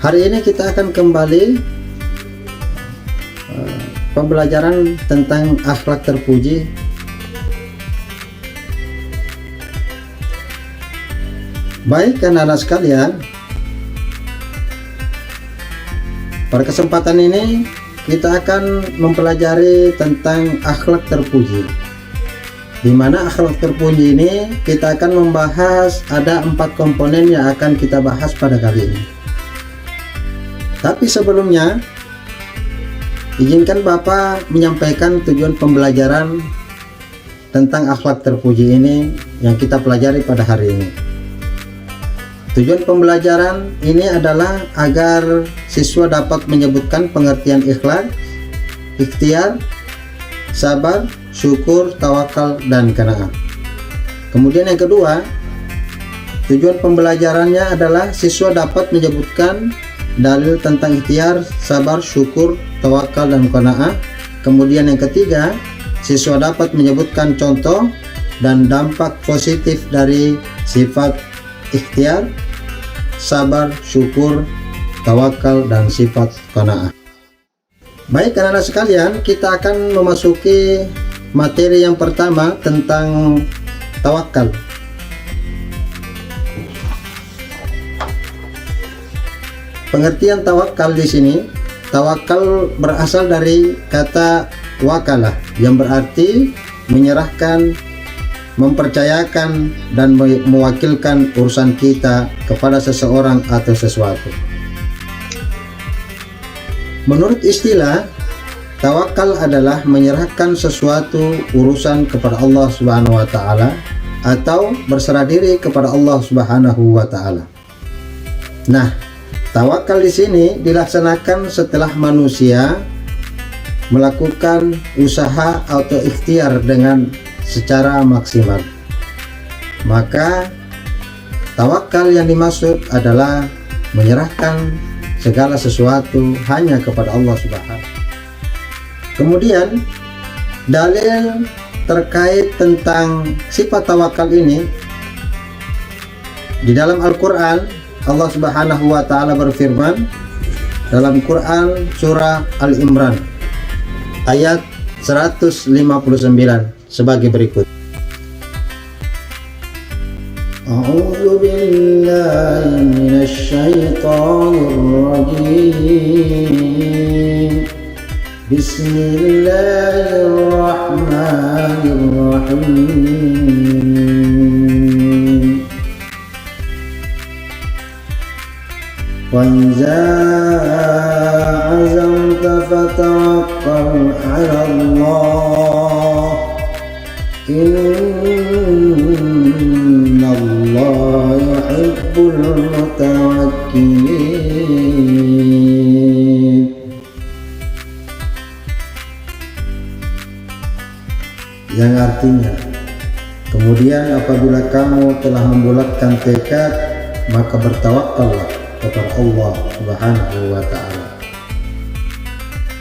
Hari ini kita akan kembali pembelajaran tentang akhlak terpuji. Baik anak-anak sekalian, pada kesempatan ini kita akan mempelajari tentang akhlak terpuji, di mana akhlak terpuji ini kita akan membahas ada 4 komponen yang akan kita bahas pada kali ini. Tapi sebelumnya, izinkan Bapak menyampaikan tujuan pembelajaran tentang akhlak terpuji ini yang kita pelajari pada hari ini. Tujuan pembelajaran ini adalah agar siswa dapat menyebutkan pengertian ikhlas, ikhtiar, sabar, syukur, tawakal, dan qanaah. Kemudian yang kedua, tujuan pembelajarannya adalah siswa dapat menyebutkan dalil tentang ikhtiar, sabar, syukur, tawakal, dan qanaah. Kemudian yang ketiga, siswa dapat menyebutkan contoh dan dampak positif dari sifat ikhtiar, sabar, syukur, tawakal, dan sifat qanaah. Baik anak-anak sekalian, kita akan memasuki materi yang pertama tentang tawakal. Pengertian tawakal di sini, tawakal berasal dari kata wakalah yang berarti menyerahkan, mempercayakan, dan mewakilkan urusan kita kepada seseorang atau sesuatu. Menurut istilah, tawakal adalah menyerahkan sesuatu urusan kepada Allah Subhanahu wa taala atau berserah diri kepada Allah Subhanahu wa taala. Nah, tawakal di sini dilaksanakan setelah manusia melakukan usaha atau ikhtiar dengan secara maksimal. Maka tawakal yang dimaksud adalah menyerahkan segala sesuatu hanya kepada Allah Subhanahu. Kemudian dalil terkait tentang sifat tawakal ini di dalam Al-Quran, Allah Subhanahu wa taala berfirman dalam Quran surah Al-Imran ayat 159 sebagai berikut. A'udzu billahi minasy syaithanir rajim. Bismillahirrahmanirrahim. وَإِذَا عَزَمْتَ فَتَوَكَّلْ عَلَى اللَّهِ إِنَّ اللَّهَ يُحِبُّ الْمُتَوَكِّلِينَ. Yang artinya, kemudian apabila kamu telah membulatkan tekad, maka bertawakallah kepada Allah Subhanahu wa taala.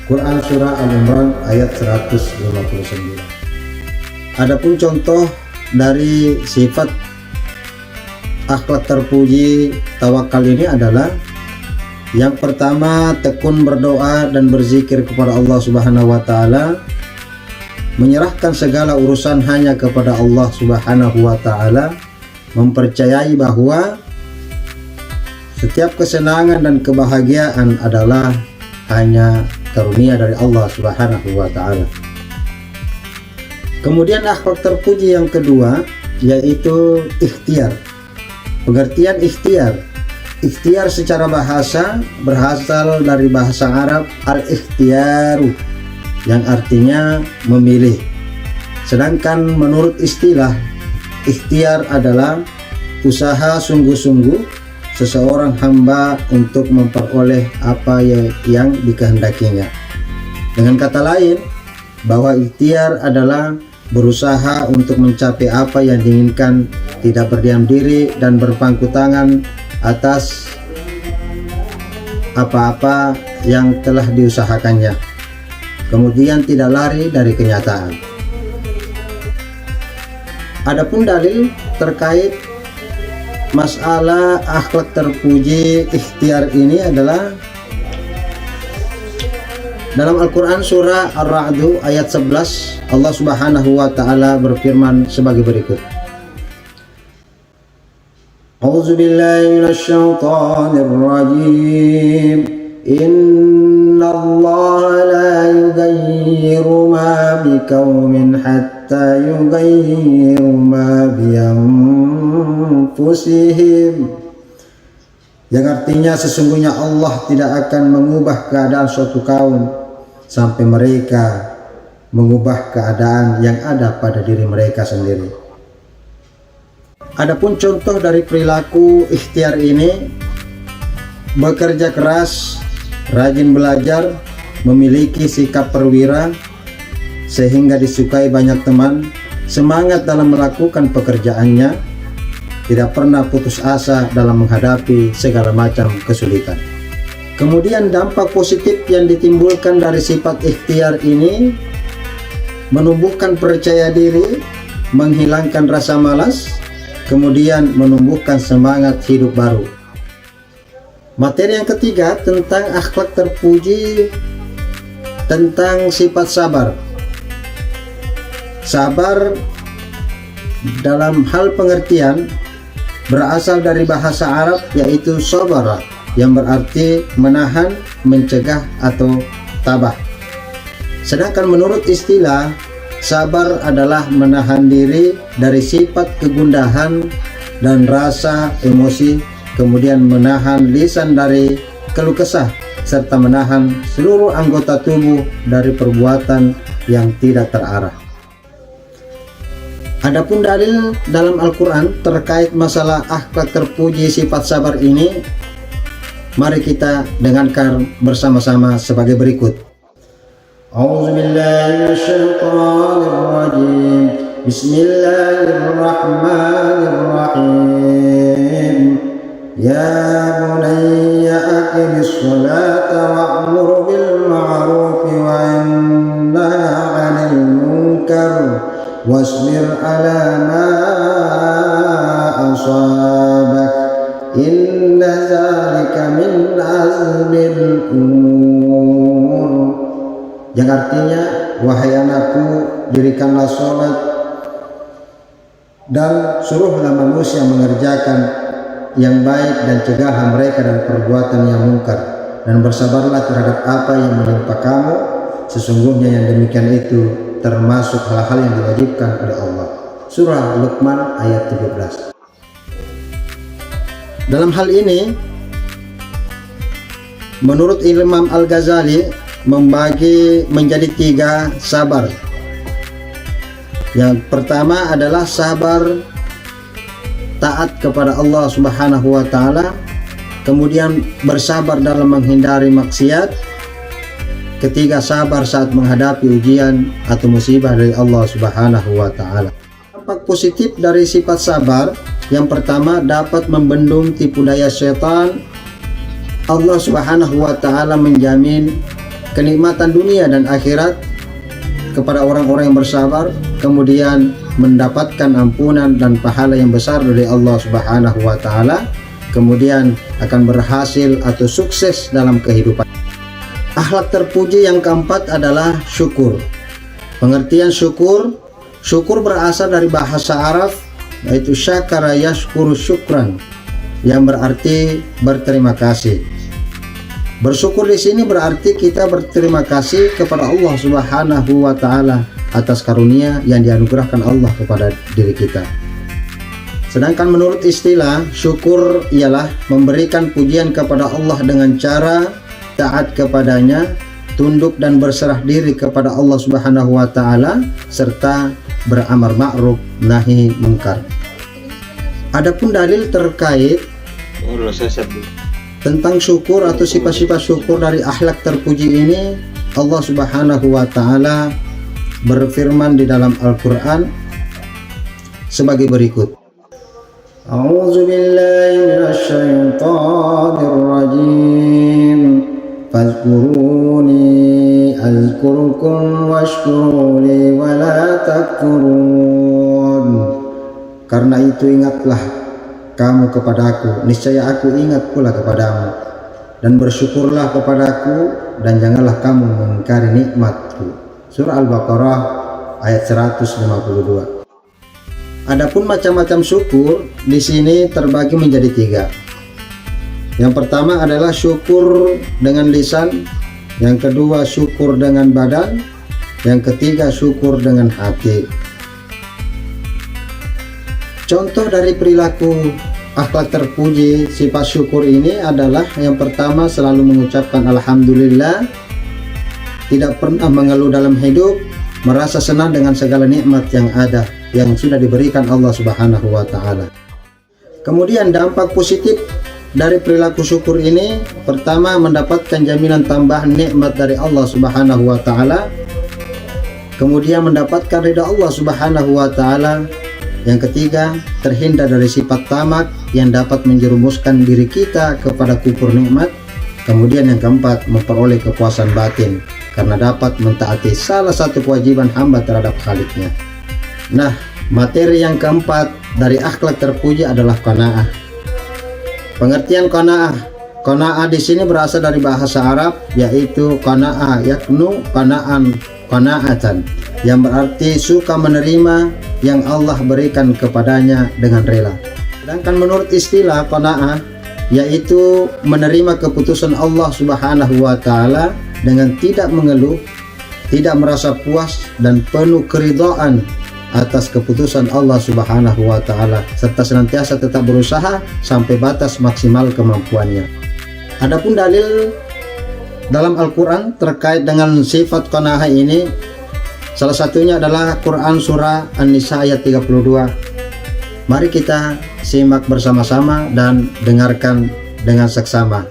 Quran surah Al-Imran ayat 159. Adapun contoh dari sifat akhlak terpuji tawakal ini adalah yang pertama, tekun berdoa dan berzikir kepada Allah Subhanahu wa taala, menyerahkan segala urusan hanya kepada Allah Subhanahu wa taala, mempercayai bahwa setiap kesenangan dan kebahagiaan adalah hanya karunia dari Allah Subhanahu wa taala. Kemudian akhlak terpuji yang kedua yaitu ikhtiar. Pengertian ikhtiar. Ikhtiar secara bahasa berasal dari bahasa Arab al-ikhtiaru yang artinya memilih. Sedangkan menurut istilah, ikhtiar adalah usaha sungguh-sungguh seseorang hamba untuk memperoleh apa yang dikehendakinya. Dengan kata lain, bahwa ikhtiar adalah berusaha untuk mencapai apa yang diinginkan, tidak berdiam diri dan berpangku tangan atas apa-apa yang telah diusahakannya, kemudian tidak lari dari kenyataan. Adapun dalil terkait masalah akhlak terpuji ikhtiar ini adalah dalam Al-Quran surah Ar-Ra'd ayat 11, Allah Subhanahu wa ta'ala berfirman sebagai berikut. A'udzu billahi minasyaitonir rajim. Innallaha la yughayyiru ma biqaumin hatta yughayyiru ma bi anfusihim. Yang artinya sesungguhnya Allah tidak akan mengubah keadaan suatu kaum sampai mereka mengubah keadaan yang ada pada diri mereka sendiri. Adapun contoh dari perilaku ikhtiar ini, bekerja keras, rajin belajar, memiliki sikap perwira sehingga disukai banyak teman, semangat dalam melakukan pekerjaannya, tidak pernah putus asa dalam menghadapi segala macam kesulitan. Kemudian dampak positif yang ditimbulkan dari sifat ikhtiar ini menumbuhkan percaya diri, menghilangkan rasa malas, kemudian menumbuhkan semangat hidup baru. Materi yang ketiga tentang akhlak terpuji, tentang sifat sabar. Sabar dalam hal pengertian berasal dari bahasa Arab yaitu sabara, yang berarti menahan, mencegah atau tabah. Sedangkan menurut istilah, sabar adalah menahan diri dari sifat kegundahan dan rasa emosi, kemudian menahan lisan dari keluh kesah, serta menahan seluruh anggota tubuh dari perbuatan yang tidak terarah. Adapun dalil dalam Al-Quran terkait masalah akhlak terpuji sifat sabar ini, mari kita dengarkan bersama-sama sebagai berikut. A'udzubillahi minasyaitonirrajim. Bismillahirrahmanirrahim. Ya bunayya aqimis sholata wa'mur bil ma'ruf wa nahy 'anil munkar wasbir 'ala ma asabak. Inna zalika min azmil umur. Yang artinya, wahai anakku, dirikanlah sholat dan suruhlah manusia mengerjakan yang baik dan cegahlah mereka dari perbuatan yang mungkar, dan bersabarlah terhadap apa yang menimpa kamu, sesungguhnya yang demikian itu termasuk hal-hal yang diwajibkan oleh Allah. Surah Luqman ayat 17. Dalam hal ini, menurut Imam Al-Ghazali membagi menjadi 3 sabar. Yang pertama adalah sabar taat kepada Allah Subhanahu wa ta'ala, kemudian bersabar dalam menghindari maksiat, ketiga sabar saat menghadapi ujian atau musibah dari Allah Subhanahu wa ta'ala. Dampak positif dari sifat sabar, yang pertama dapat membendung tipu daya setan. Allah Subhanahu wa ta'ala menjamin kenikmatan dunia dan akhirat kepada orang-orang yang bersabar, kemudian mendapatkan ampunan dan pahala yang besar dari Allah Subhanahu wa ta'ala, kemudian akan berhasil atau sukses dalam kehidupan. Akhlak terpuji yang keempat adalah syukur. Pengertian syukur berasal dari bahasa Arab yaitu syakara yashkuru syukran, yang berarti berterima kasih. Bersyukur di sini berarti kita berterima kasih kepada Allah Subhanahu wa ta'ala atas karunia yang dianugerahkan Allah kepada diri kita. Sedangkan menurut istilah, syukur ialah memberikan pujian kepada Allah dengan cara taat kepadanya, tunduk dan berserah diri kepada Allah Subhanahu wa ta'ala, serta beramar ma'ruf nahi mungkar. Adapun dalil terkait tentang syukur atau sifat-sifat syukur dari akhlak terpuji ini, Allah Subhanahu wa ta'ala berfirman di dalam Al-Quran sebagai berikut. A'udzu billahi minasyaitonir rajim. Fazkuruni azkurukum washkuruli wa la takfurun. Karena itu ingatlah kamu kepadaku, niscaya aku ingat pula kepadamu, dan bersyukurlah kepadaku, dan janganlah kamu mengingkari nikmatku. Surah Al-Baqarah ayat 152. Adapun macam-macam syukur di sini terbagi menjadi 3. Yang pertama adalah syukur dengan lisan, yang kedua syukur dengan badan, yang ketiga syukur dengan hati. Contoh dari perilaku akhlak terpuji sifat syukur ini adalah yang pertama selalu mengucapkan alhamdulillah, tidak pernah mengeluh dalam hidup, merasa senang dengan segala nikmat yang ada yang sudah diberikan Allah Subhanahu wa taala. Kemudian dampak positif dari perilaku syukur ini, pertama mendapatkan jaminan tambahan nikmat dari Allah Subhanahu wa taala. Kemudian mendapatkan ridha Allah Subhanahu wa taala. Yang ketiga, terhindar dari sifat tamak yang dapat menjerumuskan diri kita kepada kufur nikmat. Kemudian yang keempat, memperoleh kepuasan batin karena dapat mentaati salah satu kewajiban hamba terhadap Khaliknya. Nah, materi yang keempat dari akhlak terpuji adalah qanaah. Pengertian qanaah. Qanaah di sini berasal dari bahasa Arab, yaitu qanaah yaknu qanaatan, yang berarti suka menerima yang Allah berikan kepadanya dengan rela. Sedangkan menurut istilah qanaah, yaitu menerima keputusan Allah Subhanahu wa taala dengan tidak mengeluh, tidak merasa puas, dan penuh keridhaan atas keputusan Allah Subhanahu wa taala, serta senantiasa tetap berusaha sampai batas maksimal kemampuannya. Adapun dalil dalam Al-Qur'an terkait dengan sifat qanaah ini, salah satunya adalah Quran surah An-Nisa ayat 32. Mari kita simak bersama-sama dan dengarkan dengan seksama.